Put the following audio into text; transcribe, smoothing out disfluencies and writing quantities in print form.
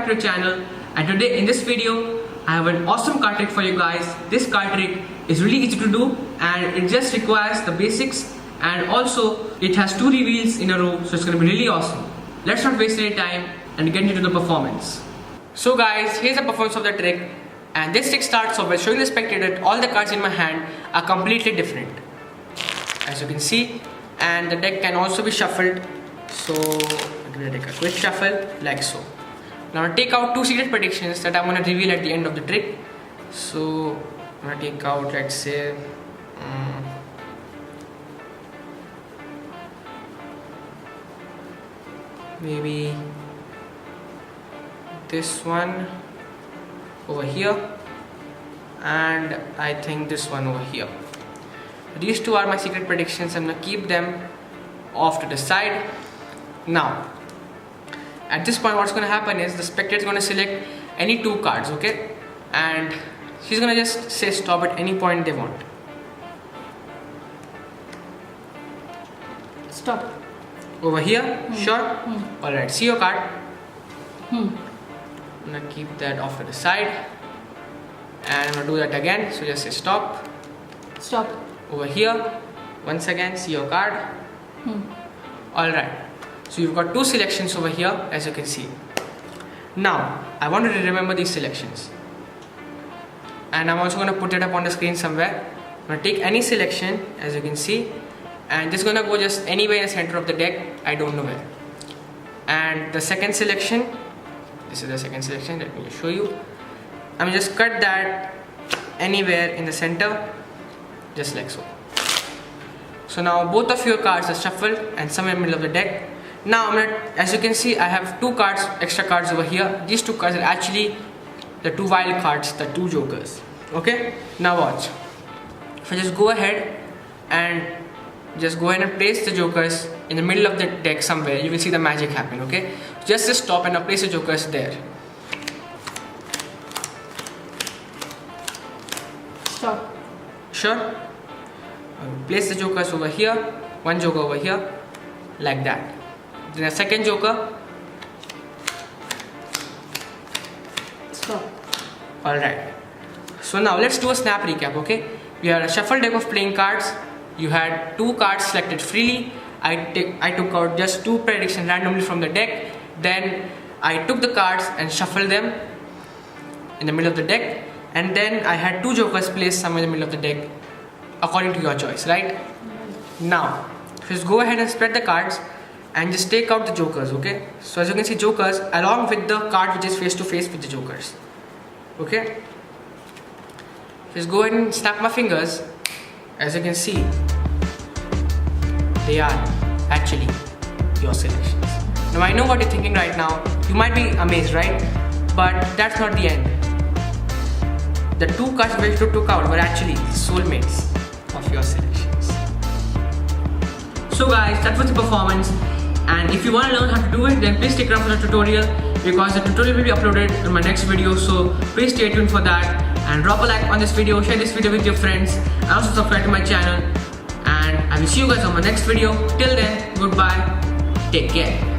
to the channel, and today in this video I have an awesome card trick for you guys. This card trick is really easy to do and it just requires the basics, and also it has 2 reveals in a row, so it's going to be really awesome. Let's not waste any time and get into the performance. So guys, here's the performance of the trick, and this trick starts off by showing the spectator that all the cards in my hand are completely different, as you can see, and the deck can also be shuffled. So I'm going to take a quick shuffle like so. Now I'll take out 2 secret predictions that I'm going to reveal at the end of the trick. So I'm going to take out, let's say, maybe this one over here, and I think this one over here. These 2 are my secret predictions. I'm going to keep them off to the side. Now at this point what's going to happen is the spectator is going to select any 2 cards, okay, and she's going to just say stop at any point they want. Stop. Over here? Sure? Alright, see your card. I'm going to keep that off to the side, and I'm going to do that again, so just say stop. Stop. Over here, once again, see your card. Alright, so you've got 2 selections over here, as you can see. Now I want you to remember these selections, and I'm also going to put it up on the screen somewhere. I'm going to take any selection, as you can see, and just going to go just anywhere in the center of the deck, I don't know where. And the second selection, this is the second selection, let me just show you. I'm just cut that anywhere in the center, just like so. So now both of your cards are shuffled and somewhere in the middle of the deck. Now as you can see, I have 2 cards, extra cards over here. These 2 cards are actually the 2 wild cards, the 2 jokers. Okay, now watch. If I just go ahead and place the jokers in the middle of the deck somewhere, you will see the magic happen. Okay, just stop and now place the jokers there. Stop. Sure? Place the jokers over here, 1 joker over here, like that. Then a second joker. Stop. Alright. So now let's do a snap recap, okay? We had a shuffle deck of playing cards. You had 2 cards selected freely. I took out just 2 predictions randomly from the deck. Then I took the cards and shuffled them in the middle of the deck. And then I had 2 jokers placed somewhere in the middle of the deck according to your choice, right? Now just go ahead and spread the cards and just take out the jokers, okay? So as you can see, jokers along with the card which is face to face with the jokers, okay? Just go ahead and snap my fingers. As you can see, they are actually your selections. Now I know what you're thinking right now. You might be amazed, right? But that's not the end. The 2 cards which you took out were actually soulmates of your selections. So guys, that was the performance, and if you want to learn how to do it, then please stick around for the tutorial, because the tutorial will be uploaded in my next video, so please stay tuned for that. And drop a like on this video, share this video with your friends, and also subscribe to my channel, and I will see you guys on my next video. Till then, goodbye, take care.